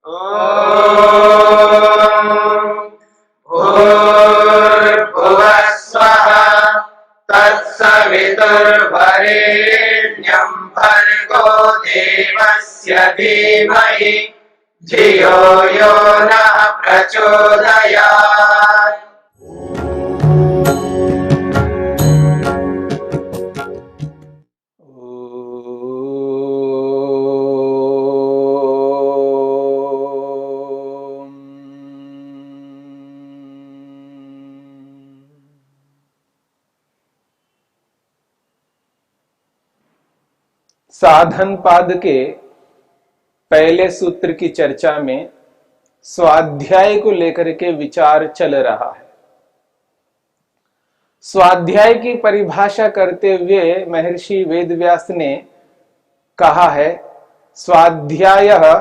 भूर्भुवः स्वः तत्सवितुर्वरेण्यं भर्गो देवस्य धीमहि धियो यो नः प्रचोदयात्। साधन पाद के पहले सूत्र की चर्चा में स्वाध्याय को लेकर के विचार चल रहा है। स्वाध्याय की परिभाषा करते हुए महर्षि वेदव्यास ने कहा है, स्वाध्यायः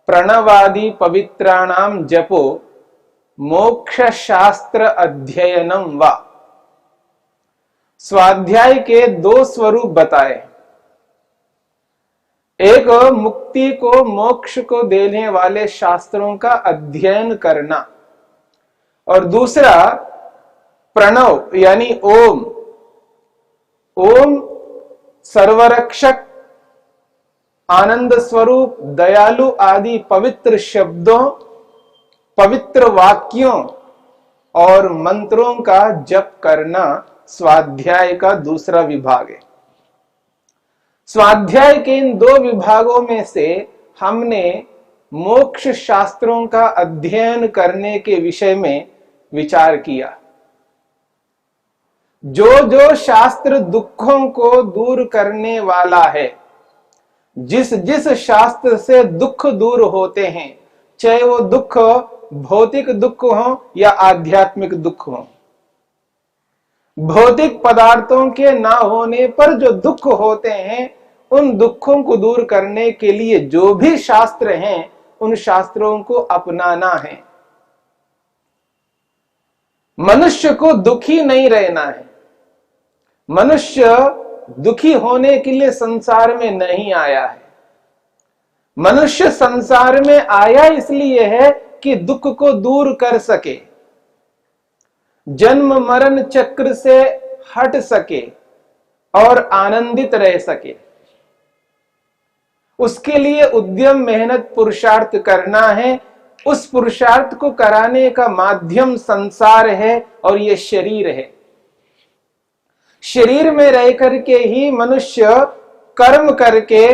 प्रणवादि पवित्राणाम जपो मोक्ष शास्त्र अध्ययनम वा। स्वाध्याय के दो स्वरूप बताए, एक मुक्ति को मोक्ष को देने वाले शास्त्रों का अध्ययन करना और दूसरा प्रणव यानी ओम। ओम सर्वरक्षक, आनंद स्वरूप, दयालु आदि पवित्र शब्दों, पवित्र वाक्यों और मंत्रों का जप करना स्वाध्याय का दूसरा विभाग है। स्वाध्याय के इन दो विभागों में से हमने मोक्ष शास्त्रों का अध्ययन करने के विषय में विचार किया। जो जो शास्त्र दुखों को दूर करने वाला है, जिस जिस शास्त्र से दुख दूर होते हैं, चाहे वो दुख भौतिक दुख हो या आध्यात्मिक दुख हो, भौतिक पदार्थों के ना होने पर जो दुख होते हैं, उन दुखों को दूर करने के लिए जो भी शास्त्र हैं, उन शास्त्रों को अपनाना है। मनुष्य को दुखी नहीं रहना है। मनुष्य दुखी होने के लिए संसार में नहीं आया है। मनुष्य संसार में आया इसलिए है कि दुख को दूर कर सके, जन्म मरण चक्र से हट सके और आनंदित रह सके। उसके लिए उद्यम मेहनत पुरुषार्थ करना है। उस पुरुषार्थ को कराने का माध्यम संसार है और ये शरीर है। शरीर में रह करके ही मनुष्य कर्म करके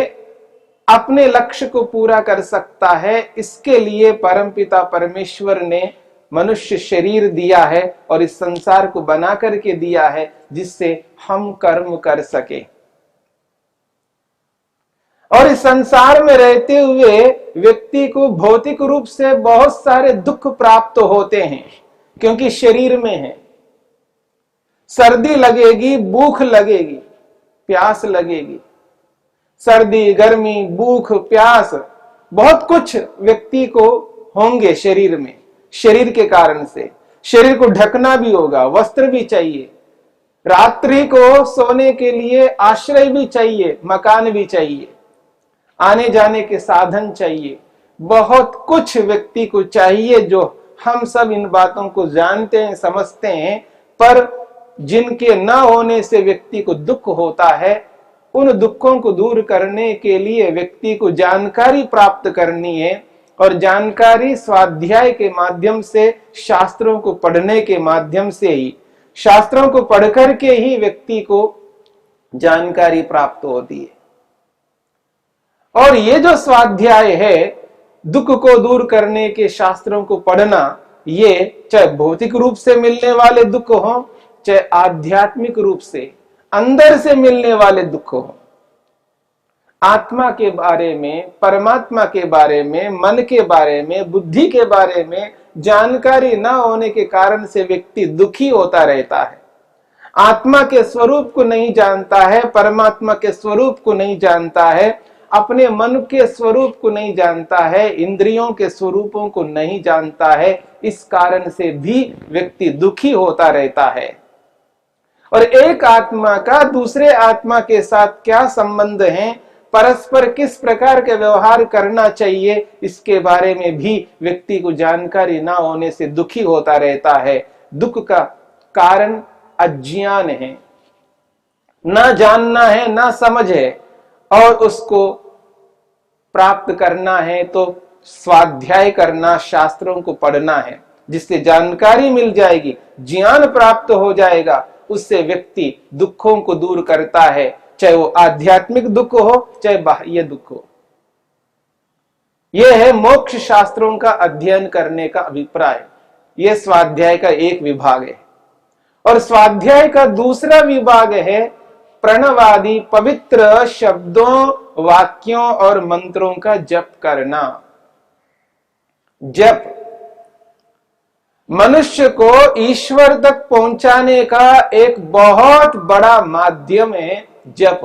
अपने लक्ष्य को पूरा कर सकता है। इसके लिए परमपिता परमेश्वर ने मनुष्य शरीर दिया है और इस संसार को बना करके दिया है, जिससे हम कर्म कर सके। और इस संसार में रहते हुए व्यक्ति को भौतिक रूप से बहुत सारे दुख प्राप्त होते हैं, क्योंकि शरीर में है। सर्दी लगेगी, भूख लगेगी, प्यास लगेगी। सर्दी, गर्मी, भूख, प्यास, बहुत कुछ व्यक्ति को होंगे शरीर में। शरीर के कारण से शरीर को ढकना भी होगा, वस्त्र भी चाहिए, रात्रि को सोने के लिए आश्रय भी चाहिए, मकान भी चाहिए, आने जाने के साधन चाहिए, बहुत कुछ व्यक्ति को चाहिए। जो हम सब इन बातों को जानते हैं, समझते हैं, पर जिनके न होने से व्यक्ति को दुख होता है, उन दुखों को दूर करने के लिए व्यक्ति को जानकारी प्राप्त करनी है। और जानकारी स्वाध्याय के माध्यम से, शास्त्रों को पढ़ने के माध्यम से ही, शास्त्रों को पढ़ करके ही व्यक्ति को जानकारी प्राप्त होती है। और ये जो स्वाध्याय है, दुख को दूर करने के शास्त्रों को पढ़ना, ये चाहे भौतिक रूप से मिलने वाले दुख हो, चाहे आध्यात्मिक रूप से अंदर से मिलने वाले दुख हो, आत्मा के बारे में, परमात्मा के बारे में, मन के बारे में, बुद्धि के बारे में जानकारी न होने के कारण से व्यक्ति दुखी होता रहता है। आत्मा के स्वरूप को नहीं जानता है, परमात्मा के स्वरूप को नहीं जानता है, अपने मन के स्वरूप को नहीं जानता है, इंद्रियों के स्वरूपों को नहीं जानता है। इस कारण से भी व्यक्ति दुखी होता रहता है। और एक आत्मा का दूसरे आत्मा के साथ क्या संबंध है, परस्पर किस प्रकार के व्यवहार करना चाहिए, इसके बारे में भी व्यक्ति को जानकारी ना होने से दुखी होता रहता है। दुख का कारण अज्ञान है, ना जानना है, ना समझ है। और उसको प्राप्त करना है तो स्वाध्याय करना, शास्त्रों को पढ़ना है, जिससे जानकारी मिल जाएगी, ज्ञान प्राप्त हो जाएगा। उससे व्यक्ति दुखों को दूर करता है, चाहे वो आध्यात्मिक दुख हो चाहे बाह्य दुख हो। यह है मोक्ष शास्त्रों का अध्ययन करने का अभिप्राय। यह स्वाध्याय का एक विभाग है। और स्वाध्याय का दूसरा विभाग है प्रणवादि पवित्र शब्दों, वाक्यों और मंत्रों का जप करना। जप मनुष्य को ईश्वर तक पहुंचाने का एक बहुत बड़ा माध्यम है। जप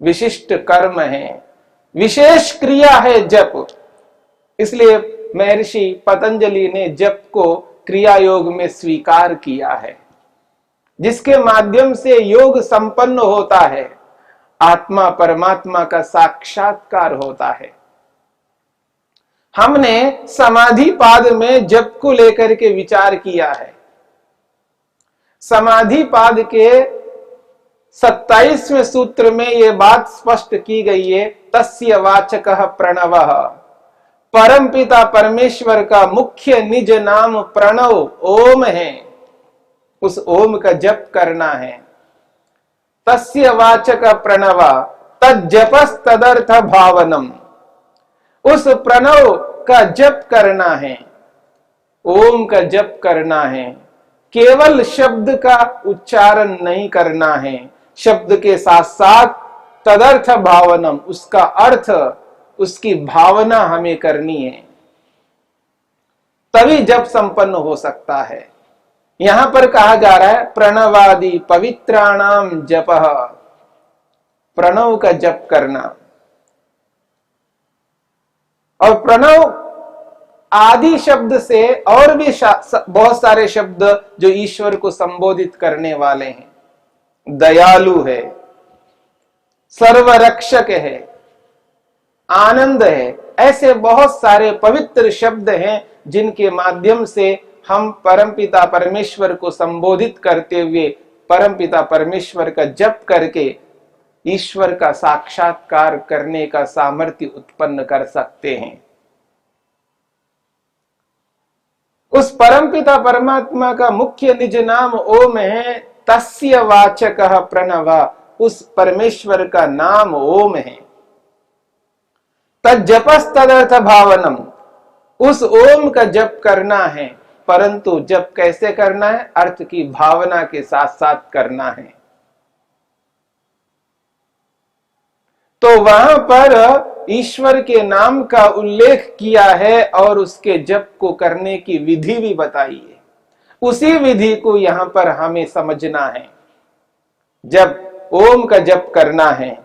विशिष्ट कर्म है, विशेष क्रिया है जप। इसलिए महर्षि पतंजलि ने जप को क्रिया योग में स्वीकार किया है, जिसके माध्यम से योग संपन्न होता है, आत्मा परमात्मा का साक्षात्कार होता है। हमने समाधि पाद में जप को लेकर के विचार किया है। समाधि पाद के 27वें सूत्र में यह बात स्पष्ट की गई है, तस्य वाचकः प्रणवः। परमपिता परमेश्वर का मुख्य निज नाम प्रणव ओम है। उस ओम का जप करना है। तस्य वाचक प्रणव तज्जपस तदर्थ भावनम। उस प्रणव का जप करना है, ओम का जप करना है। केवल शब्द का उच्चारण नहीं करना है, शब्द के साथ साथ तदर्थ भावनम, उसका अर्थ, उसकी भावना हमें करनी है, तभी जप संपन्न हो सकता है। यहां पर कहा जा रहा है प्रणवादि पवित्राणाम जपः, प्रणव का जप करना। और प्रणव आदि शब्द से और भी बहुत सारे शब्द जो ईश्वर को संबोधित करने वाले हैं। दयालु है, सर्वरक्षक है, आनंद है, ऐसे बहुत सारे पवित्र शब्द हैं जिनके माध्यम से हम परमपिता परमेश्वर को संबोधित करते हुए परमपिता परमेश्वर का जप करके ईश्वर का साक्षात्कार करने का सामर्थ्य उत्पन्न कर सकते हैं। उस परमपिता परमात्मा का मुख्य निज नाम ओम है। तस्य वाचकः प्रणव, उस परमेश्वर का नाम ओम है। तज्जपस तदर्थ भावनम, उस ओम का जप करना है, परंतु जप कैसे करना है? अर्थ की भावना के साथ साथ करना है। तो वहां पर ईश्वर के नाम का उल्लेख किया है और उसके जप को करने की विधि भी बताई है। उसी विधि को यहां पर हमें समझना है। जब ओम का जप करना है,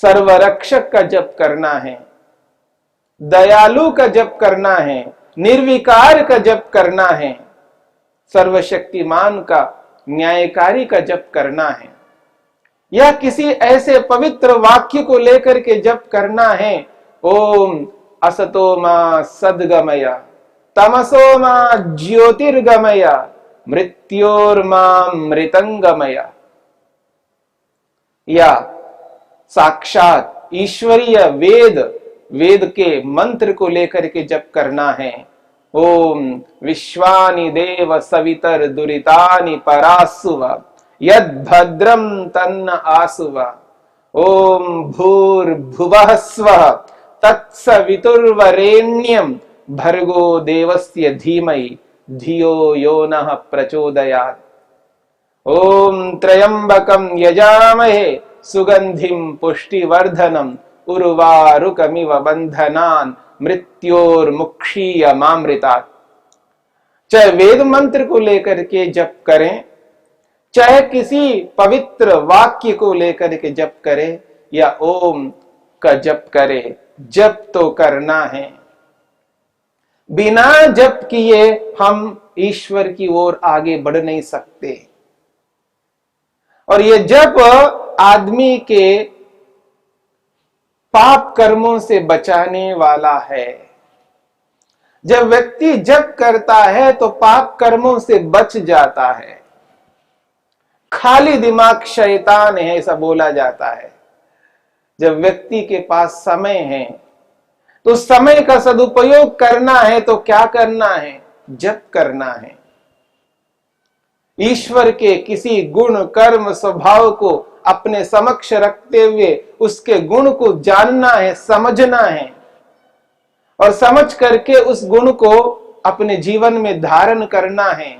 सर्वरक्षक का जप करना है, दयालु का जप करना है, निर्विकार का जप करना है, सर्वशक्तिमान का, न्यायकारी का जप करना है, या किसी ऐसे पवित्र वाक्य को लेकर के जप करना है। ओम असतो मा सद्गमय, तमसो मा ज्योतिर्गमय, मृत्योर्मा मृतंगमय। या साक्षात ईश्वरीय वेद के मंत्र को लेकर के जप करना है। ओम विश्वानि देव सवितर दुरितानि परासुव, यद भद्रम तन्न आसुव। ओम भूर्भुवः स्वः तत्सवितुर्वरेण्यं भर्गो देवस्य धीमहि धियो यो नः प्रचोदयात्। ओम त्र्यंबकं यजामहे सुगंधिं पुष्टिवर्धनम् उर्वारुकमिव बंधनान् मृत्योर्मुक्षीयमामृतात्। चाहे वेद मंत्र को लेकर के जप करें, चाहे किसी पवित्र वाक्य को लेकर के जप करें, या ओम का जप करें, जप तो करना है। बिना जप किए हम ईश्वर की ओर आगे बढ़ नहीं सकते। और ये जप आदमी के पाप कर्मों से बचाने वाला है। जब व्यक्ति जप करता है तो पाप कर्मों से बच जाता है। खाली दिमाग शैतान है, ऐसा बोला जाता है। जब व्यक्ति के पास समय है तो समय का सदुपयोग करना है तो क्या करना है? जप करना है। ईश्वर के किसी गुण कर्म स्वभाव को अपने समक्ष रखते हुए उसके गुण को जानना है, समझना है, और समझ करके उस गुण को अपने जीवन में धारण करना है,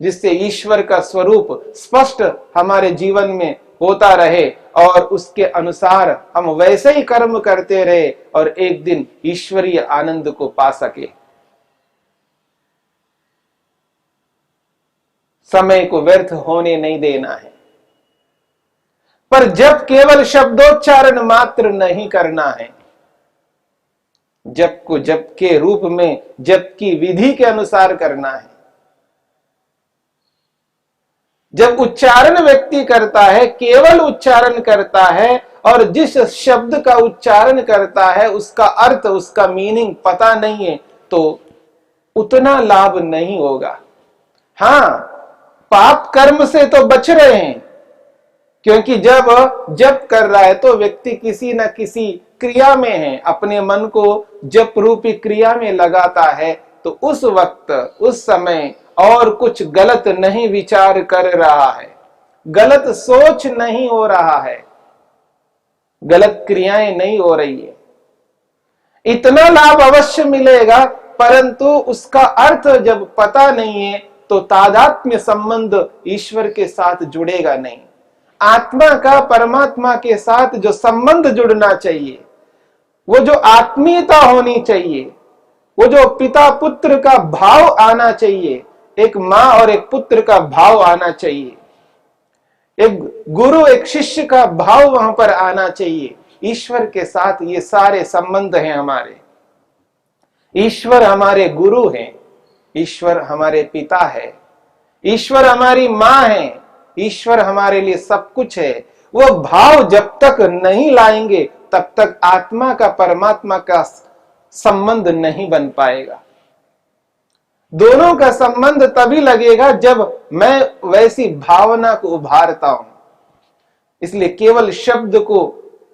जिससे ईश्वर का स्वरूप स्पष्ट हमारे जीवन में होता रहे और उसके अनुसार हम वैसे ही कर्म करते रहे और एक दिन ईश्वरीय आनंद को पा सके। समय को व्यर्थ होने नहीं देना है। पर जब केवल शब्दोच्चारण मात्र नहीं करना है, जप को जप के रूप में जप की विधि के अनुसार करना है। जब उच्चारण व्यक्ति करता है, केवल उच्चारण करता है और जिस शब्द का उच्चारण करता है उसका अर्थ, उसका मीनिंग पता नहीं है, तो उतना लाभ नहीं होगा। हां, पाप कर्म से तो बच रहे हैं, क्योंकि जब जप कर रहा है तो व्यक्ति किसी न किसी क्रिया में है, अपने मन को जप रूपी क्रिया में लगाता है, तो उस वक्त उस समय और कुछ गलत नहीं विचार कर रहा है, गलत सोच नहीं हो रहा है, गलत क्रियाएं नहीं हो रही है। इतना लाभ अवश्य मिलेगा, परंतु उसका अर्थ जब पता नहीं है तो तादात्म्य संबंध ईश्वर के साथ जुड़ेगा नहीं। आत्मा का परमात्मा के साथ जो संबंध जुड़ना चाहिए, वो जो आत्मीयता होनी चाहिए, वो जो पिता पुत्र का भाव आना चाहिए, एक मां और एक पुत्र का भाव आना चाहिए, एक गुरु एक शिष्य का भाव वहां पर आना चाहिए। ईश्वर के साथ ये सारे संबंध हैं हमारे। ईश्वर हमारे गुरु हैं, ईश्वर हमारे पिता है, ईश्वर हमारी मां है, ईश्वर हमारे लिए सब कुछ है। वो भाव जब तक नहीं लाएंगे तब तक आत्मा का परमात्मा का संबंध नहीं बन पाएगा। दोनों का संबंध तभी लगेगा जब मैं वैसी भावना को उभारता हूं। इसलिए केवल शब्द को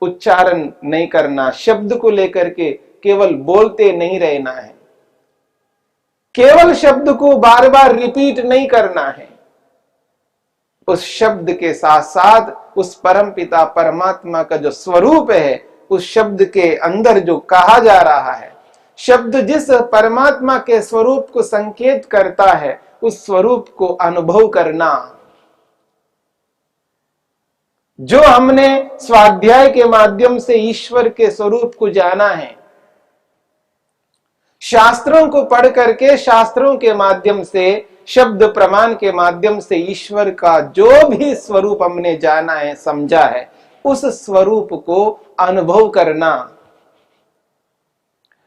उच्चारण नहीं करना, शब्द को लेकर के केवल बोलते नहीं रहना है, केवल शब्द को बार बार रिपीट नहीं करना है। उस शब्द के साथ साथ उस परमपिता परमात्मा का जो स्वरूप है, उस शब्द के अंदर जो कहा जा रहा है, शब्द जिस परमात्मा के स्वरूप को संकेत करता है, उस स्वरूप को अनुभव करना। जो हमने स्वाध्याय के माध्यम से ईश्वर के स्वरूप को जाना है, शास्त्रों को पढ़ करके, शास्त्रों के माध्यम से, शब्द प्रमाण के माध्यम से ईश्वर का जो भी स्वरूप हमने जाना है, समझा है, उस स्वरूप को अनुभव करना।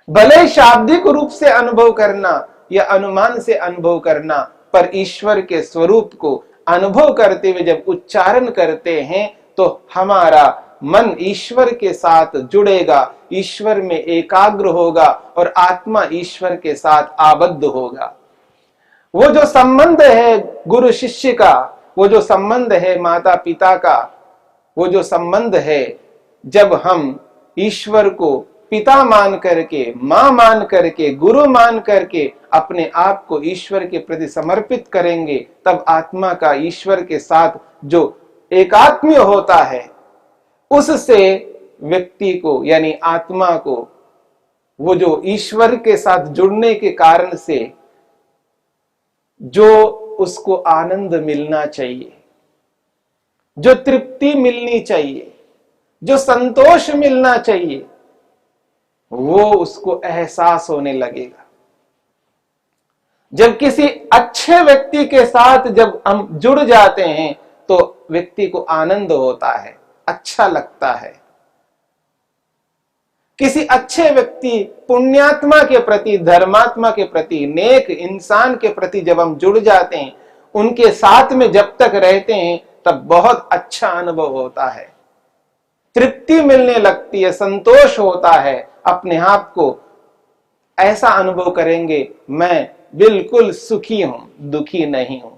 भले शाब्दिक रूप से अनुभव करना या अनुमान से अनुभव करना, पर ईश्वर के स्वरूप को अनुभव करते हुए जब उच्चारण करते हैं तो हमारा मन ईश्वर के साथ जुड़ेगा, ईश्वर में एकाग्र होगा और आत्मा ईश्वर के साथ आबद्ध होगा। वो जो संबंध है गुरु शिष्य का, वो जो संबंध है माता पिता का, वो जो संबंध है, जब हम ईश्वर को पिता मान करके, मां मान करके, गुरु मान करके अपने आप को ईश्वर के प्रति समर्पित करेंगे, तब आत्मा का ईश्वर के साथ जो एकात्म्य होता है, उससे व्यक्ति को यानी आत्मा को, वो जो ईश्वर के साथ जुड़ने के कारण से जो उसको आनंद मिलना चाहिए, जो तृप्ति मिलनी चाहिए, जो संतोष मिलना चाहिए, वो उसको एहसास होने लगेगा। जब किसी अच्छे व्यक्ति के साथ जब हम जुड़ जाते हैं तो व्यक्ति को आनंद होता है, अच्छा लगता है। किसी अच्छे व्यक्ति, पुण्यात्मा के प्रति, धर्मात्मा के प्रति, नेक इंसान के प्रति जब हम जुड़ जाते हैं, उनके साथ में जब तक रहते हैं तब बहुत अच्छा अनुभव होता है, तृप्ति मिलने लगती है, संतोष होता है। अपने आप को ऐसा अनुभव करेंगे, मैं बिल्कुल सुखी हूं, दुखी नहीं हूं।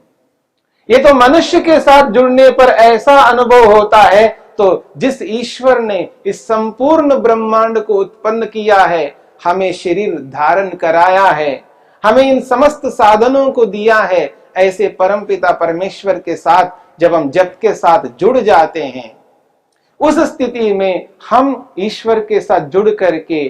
ये तो मनुष्य के साथ जुड़ने पर ऐसा अनुभव होता है। तो जिस ईश्वर ने इस संपूर्ण ब्रह्मांड को उत्पन्न किया है, हमें शरीर धारण कराया है, हमें इन समस्त साधनों को दिया है, ऐसे परमपिता परमेश्वर के साथ जब हम जप के साथ जुड़ जाते हैं, उस स्थिति में हम ईश्वर के साथ जुड़ करके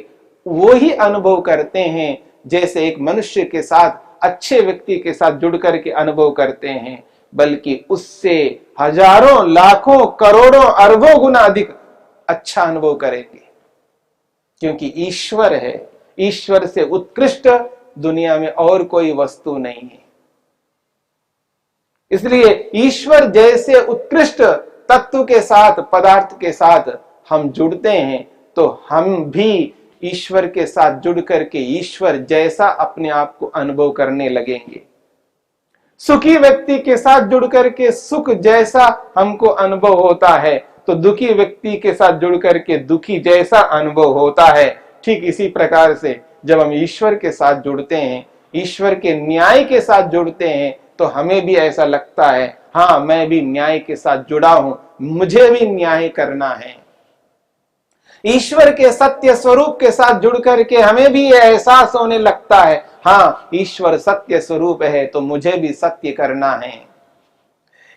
वो ही अनुभव करते हैं जैसे एक मनुष्य के साथ, अच्छे व्यक्ति के साथ जुड़ करके अनुभव करते हैं, बल्कि उससे हजारों, लाखों, करोड़ों, अरबों गुना अधिक अच्छा अनुभव करेंगे। क्योंकि ईश्वर है, ईश्वर से उत्कृष्ट दुनिया में और कोई वस्तु नहीं है। इसलिए ईश्वर जैसे उत्कृष्ट तत्व के साथ, पदार्थ के साथ हम जुड़ते हैं, तो हम भी ईश्वर के साथ जुड़ करके ईश्वर जैसा अपने आप को अनुभव करने लगेंगे। सुखी व्यक्ति के साथ जुड़ करके सुख जैसा हमको अनुभव होता है, तो दुखी व्यक्ति के साथ जुड़ करके दुखी जैसा अनुभव होता है। ठीक इसी प्रकार से जब हम ईश्वर के साथ जुड़ते हैं, ईश्वर के न्याय के साथ जुड़ते हैं, तो हमें भी ऐसा लगता है, हाँ मैं भी न्याय के साथ जुड़ा हूं, मुझे भी न्याय करना है। ईश्वर के सत्य स्वरूप के साथ जुड़ करके हमें भी यह एहसास होने लगता है, हाँ ईश्वर सत्य स्वरूप है तो मुझे भी सत्य करना है।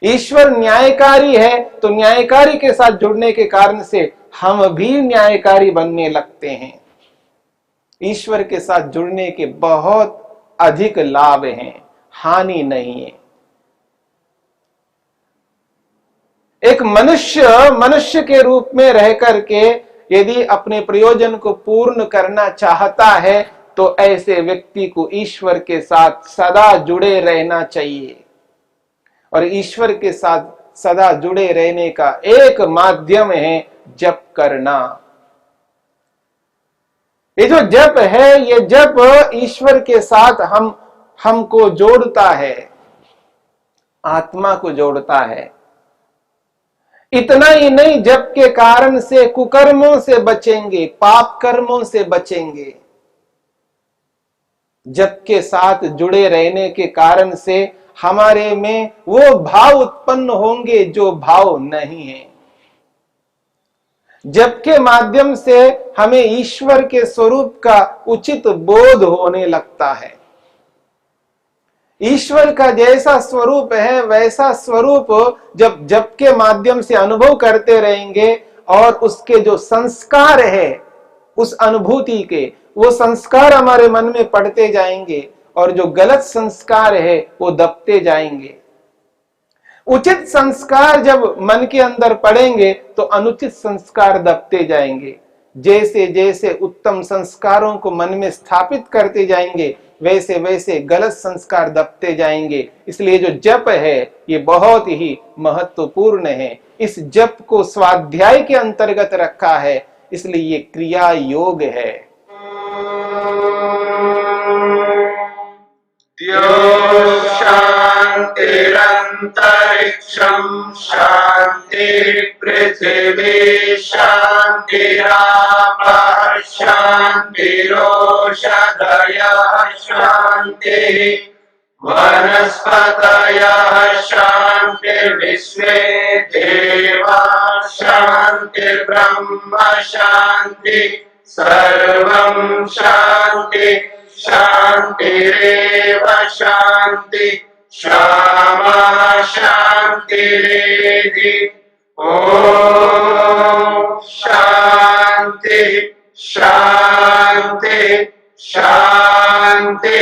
ईश्वर न्यायकारी है तो न्यायकारी के साथ जुड़ने के कारण से हम भी न्यायकारी बनने लगते हैं। ईश्वर के साथ जुड़ने के बहुत अधिक लाभ हैं, हानि नहीं है। एक मनुष्य के रूप में रह करके यदि अपने प्रयोजन को पूर्ण करना चाहता है, तो ऐसे व्यक्ति को ईश्वर के साथ सदा जुड़े रहना चाहिए। और ईश्वर के साथ सदा जुड़े रहने का एक माध्यम है जप करना। ये जो जप है, ये जप ईश्वर के साथ हमको जोड़ता है, आत्मा को जोड़ता है। इतना ही नहीं, जप के कारण से कुकर्मों से बचेंगे, पाप कर्मों से बचेंगे। जप के साथ जुड़े रहने के कारण से हमारे में वो भाव उत्पन्न होंगे जो भाव नहीं है। जप के माध्यम से हमें ईश्वर के स्वरूप का उचित बोध होने लगता है। ईश्वर का जैसा स्वरूप है वैसा स्वरूप जब जप के माध्यम से अनुभव करते रहेंगे, और उसके जो संस्कार है उस अनुभूति के, वो संस्कार हमारे मन में पड़ते जाएंगे, और जो गलत संस्कार है वो दबते जाएंगे। उचित संस्कार जब मन के अंदर पड़ेंगे तो अनुचित संस्कार दबते जाएंगे। जैसे जैसे उत्तम संस्कारों को मन में स्थापित करते जाएंगे, वैसे वैसे गलत संस्कार दबते जाएंगे। इसलिए जो जप है ये बहुत ही महत्वपूर्ण है। इस जप को स्वाध्याय के अंतर्गत रखा है, इसलिए ये क्रिया योग है। शांतिरंतरिक्षं शांति पृथिवी शांतिरापः शांतिरोषधयः शांतिः वनस्पतयः शांतिर्विश्वे देवाः शांतिर्ब्रह्म शांति सर्वं शांति शांतिरेव शांति क्षमा शांतिरेधि। ओम शांति शांति शांति।